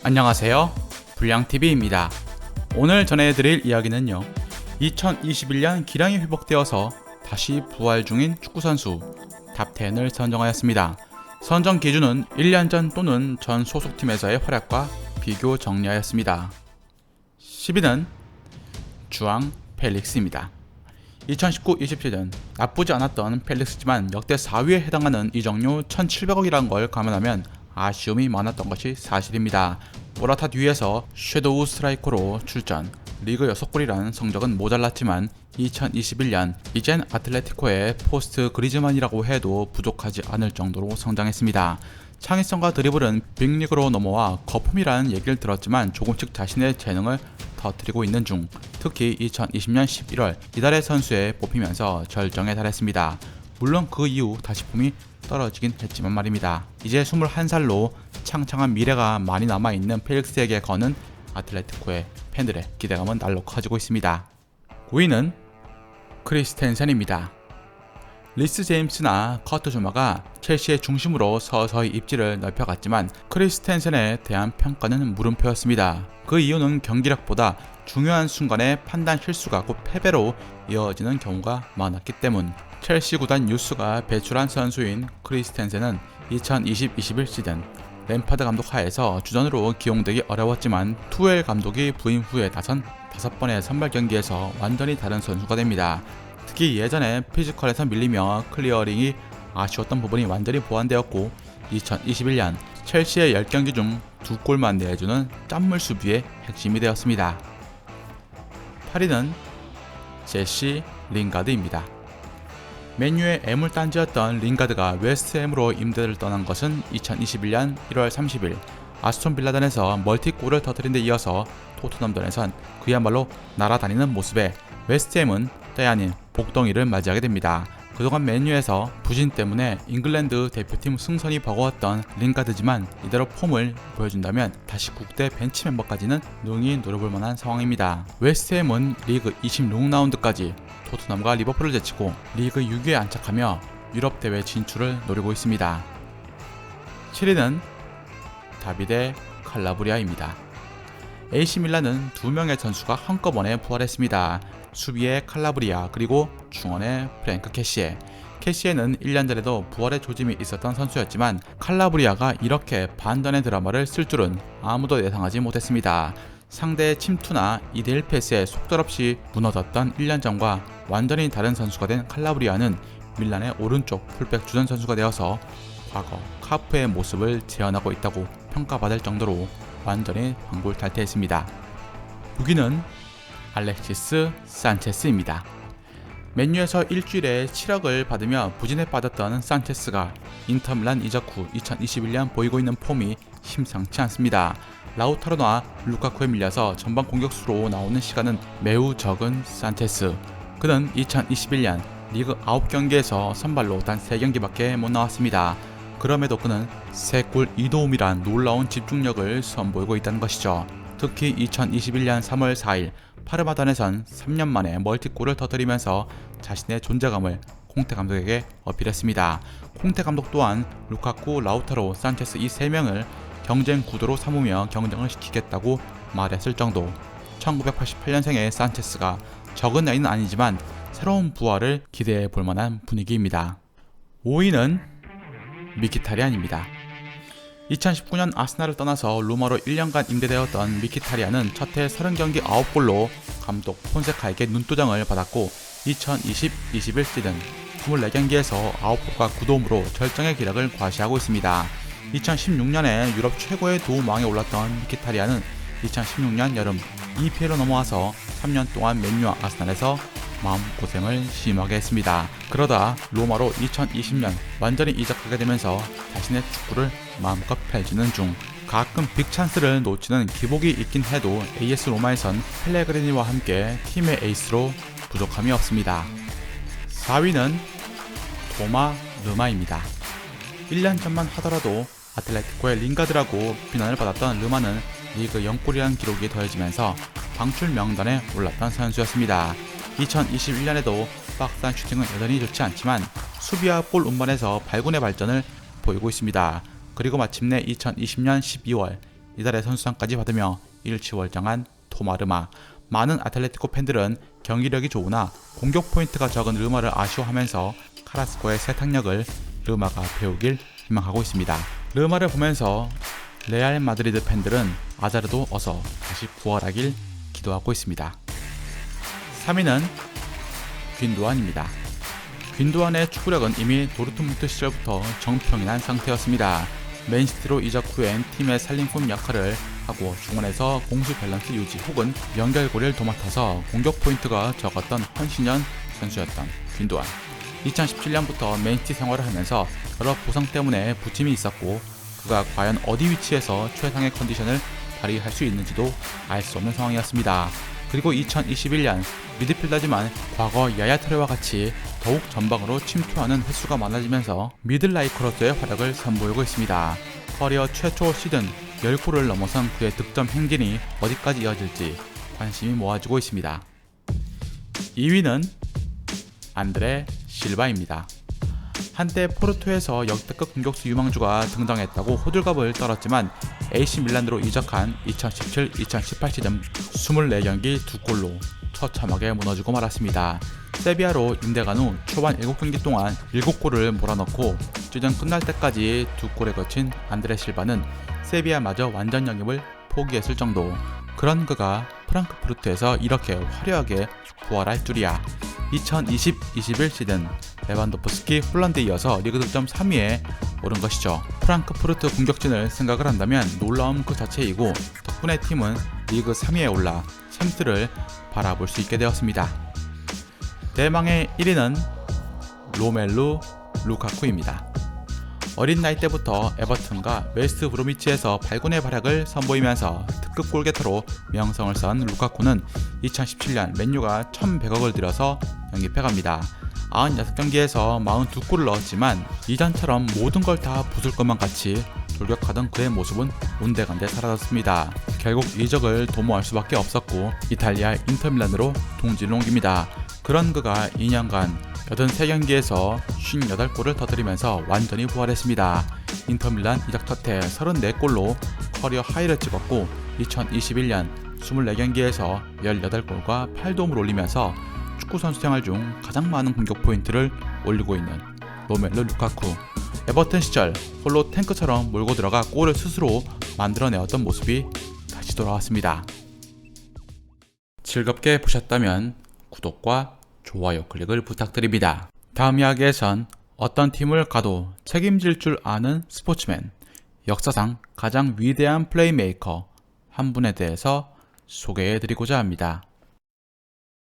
안녕하세요, 불량TV입니다. 오늘 전해드릴 이야기는요, 2021년 기량이 회복되어서 다시 부활 중인 축구선수 탑10을 선정하였습니다. 선정 기준은 1년 전 또는 전 소속팀에서의 활약과 비교 정리하였습니다. 10위는 주앙 펠릭스입니다. 2019-20 시즌 나쁘지 않았던 펠릭스지만 역대 4위에 해당하는 이적료 1,700억이라는 걸 감안하면 아쉬움이 많았던 것이 사실입니다. 모라타 뒤에서 섀도우 스트라이커로 출전, 리그 6골이라는 성적은 모자랐지만 2021년 이젠 아틀레티코의 포스트 그리즈만이라고 해도 부족하지 않을 정도로 성장했습니다. 창의성과 드리블은 빅리그로 넘어와 거품이라는 얘기를 들었지만 조금씩 자신의 재능을 터뜨리고 있는 중, 특히 2020년 11월 이달의 선수에 뽑히면서 절정에 달했습니다. 물론 그 이후 다시 폼이 떨어지긴 했지만 말입니다. 이제 21살로 창창한 미래가 많이 남아있는 펠릭스에게 거는 아틀레티코의 팬들의 기대감은 날로 커지고 있습니다. 9위는 크리스텐센입니다. 리스 제임스나 커트 조마가 첼시의 중심으로 서서히 입지를 넓혀갔지만 크리스텐센에 대한 평가는 물음표였습니다. 그 이유는 경기력보다 중요한 순간에 판단 실수가 곧 패배로 이어지는 경우가 많았기 때문. 첼시 구단 뉴스가 배출한 선수인 크리스텐센은 2020-21 시즌 램파드 감독 하에서 주전으로 기용되기 어려웠지만 투엘 감독이 부임 후에 나선 5번의 선발 경기에서 완전히 다른 선수가 됩니다. 특히 예전에 피지컬에서 밀리며 클리어링이 아쉬웠던 부분이 완전히 보완되었고 2021년 첼시의 10경기 중 2골만 내주는 짠물 수비의 핵심이 되었습니다. 8위는 제시 링가드입니다. 맨유의 애물단지였던 링가드가 웨스트햄으로 임대를 떠난 것은 2021년 1월 30일 아스톤 빌라전에서 멀티골을 터뜨린 데 이어서 토트넘전에선 그야말로 날아다니는 모습에 웨스트햄은 때 아닌 복덩이를 맞이하게 됩니다. 그동안 맨유에서 부진 때문에 잉글랜드 대표팀 승선이 버거웠던 링가드지만 이대로 폼을 보여준다면 다시 국대 벤치 멤버까지는 능히 노려볼 만한 상황입니다. 웨스트햄은 리그 26라운드까지 토트넘과 리버풀을 제치고 리그 6위에 안착하며 유럽 대회 진출을 노리고 있습니다. 7위는 다비데 칼라브리아입니다. AC 밀란은 2명의 선수가 한꺼번에 부활했습니다. 수비의 칼라브리아, 그리고 중원의 프랭크 캐시에. 캐시에는 1년 전에도 부활의 조짐이 있었던 선수였지만 칼라브리아가 이렇게 반전의 드라마를 쓸 줄은 아무도 예상하지 못했습니다. 상대의 침투나 2대1 패스에 속절없이 무너졌던 1년 전과 완전히 다른 선수가 된 칼라브리아는 밀란의 오른쪽 풀백 주전 선수가 되어서 과거 카프의 모습을 재현하고 있다고 평가받을 정도로 완전히 환골탈태했습니다. 6위는 알렉시스 산체스입니다. 맨유에서 일주일에 7억을 받으며 부진에 빠졌던 산체스가 인터밀란 이적 후 2021년 보이고 있는 폼이 심상치 않습니다. 라우타로나 루카쿠에 밀려서 전방 공격수로 나오는 시간은 매우 적은 산체스. 그는 2021년 리그 9경기에서 선발로 단 3경기밖에 못 나왔습니다. 그럼에도 그는 3골 2도움이란 놀라운 집중력을 선보이고 있다는 것이죠. 특히 2021년 3월 4일 파르마단에선 3년 만에 멀티골을 터뜨리면서 자신의 존재감을 콩테 감독에게 어필했습니다. 콩테 감독 또한 루카쿠, 라우타로, 산체스 이 3명을 경쟁 구도로 삼으며 경쟁을 시키겠다고 말했을 정도. 1988년생의 산체스가 적은 나이는 아니지만 새로운 부활을 기대해 볼 만한 분위기입니다. 5위는 미키타리안입니다. 2019년 아스날을 떠나서 로마로 1년간 임대되었던 미키타리안은 첫해 30경기 9골로 감독 폰세카에게 눈도장을 받았고 2020-21 시즌 24경기에서 9골과 9도움으로 절정의 기록을 과시하고 있습니다. 2016년에 유럽 최고의 도움왕에 올랐던 미키타리안은 2016년 여름 EPL로 넘어와서 3년 동안 맨유와 아스날에서 마음고생을 심하게 했습니다. 그러다 로마로 2020년 완전히 이적하게 되면서 자신의 축구를 마음껏 펼치는 중, 가끔 빅찬스를 놓치는 기복이 있긴 해도 AS 로마에선 펠레그리니와 함께 팀의 에이스로 부족함이 없습니다. 4위는 토마 르마입니다. 1년 전만 하더라도 아틀레티코의 링가드라고 비난을 받았던 르마는 리그 0골이라는 기록이 더해지면서 방출 명단에 올랐던 선수였습니다. 2021년에도 박스한 슈팅은 여전히 좋지 않지만 수비와 볼 운반에서 발군의 발전을 보이고 있습니다. 그리고 마침내 2020년 12월 이달의 선수상까지 받으며 일취월장한 토마르마. 많은 아틀레티코 팬들은 경기력이 좋으나 공격 포인트가 적은 르마를 아쉬워하면서 카라스코의 세탁력을 르마가 배우길 희망하고 있습니다. 르마를 보면서 레알 마드리드 팬들은 아자르도 어서 다시 부활하길 기도하고 있습니다. 3위는 귄도안입니다. 귄도안의 축구력은 이미 도르트문트 시절부터 정평이 난 상태였습니다. 맨시티로 이적 후엔 팀의 살림꾼 역할을 하고 중원에서 공수 밸런스 유지 혹은 연결고리를 도맡아서 공격 포인트가 적었던 헌신연 선수였던 귄도안. 2017년부터 맨시티 생활을 하면서 여러 부상 때문에 부침이 있었고 그가 과연 어디 위치에서 최상의 컨디션을 발휘할 수 있는지도 알 수 없는 상황이었습니다. 그리고 2021년 미드필더지만 과거 야야 토레와 같이 더욱 전방으로 침투하는 횟수가 많아지면서 미들라이커로서의 활약을 선보이고 있습니다. 커리어 최초 시즌 10골을 넘어선 그의 득점 행진이 어디까지 이어질지 관심이 모아지고 있습니다. 2위는 안드레 실바입니다. 한때 포르토에서 역대급 공격수 유망주가 등장했다고 호들갑을 떨었지만 AC 밀란으로 이적한 2017-2018 시즌 24경기 2골로 처참하게 무너지고 말았습니다. 세비야로 임대간 후 초반 7경기 동안 7골을 몰아넣고 시즌 끝날 때까지 2골에 거친 안드레 실바는 세비야마저 완전 영입을 포기했을 정도. 그런 그가 프랑크푸르트에서 이렇게 화려하게 부활할 줄이야. 2020-21 시즌 레반도프스키 홀란드에 이어서 리그 득점 3위에 오른 것이죠. 프랑크푸르트 공격진을 생각을 한다면 놀라움 그 자체이고 덕분에 팀은 리그 3위에 올라 챔스를 바라볼 수 있게 되었습니다. 대망의 1위는 로멜루 루카쿠입니다. 어린 나이 때부터 에버튼과 웨스트 브로미치에서 발군의 발약을 선보이면서 특급 골게터로 명성을 쌓은 루카쿠는 2017년 맨유가 1,100억을 들여서 영입해갑니다. 96경기에서 42골을 넣었지만 이전처럼 모든 걸 다 부술 것만 같이 돌격하던 그의 모습은 온데간데 사라졌습니다. 결국 이적을 도모할 수밖에 없었고 이탈리아 인터밀란으로 동지를 옮깁니다. 그런 그가 2년간 83경기에서 58골을 터뜨리면서 완전히 부활했습니다. 인터밀란 이적 첫해 34골로 커리어 하이를 찍었고 2021년 24경기에서 18골과 8도움을 올리면서 축구선수 생활 중 가장 많은 공격 포인트를 올리고 있는 로멜루 루카쿠. 에버튼 시절 홀로 탱크처럼 몰고 들어가 골을 스스로 만들어내었던 모습이 다시 돌아왔습니다. 즐겁게 보셨다면 구독과 좋아요 클릭을 부탁드립니다. 다음 이야기에선 어떤 팀을 가도 책임질 줄 아는 스포츠맨, 역사상 가장 위대한 플레이메이커 한 분에 대해서 소개해드리고자 합니다.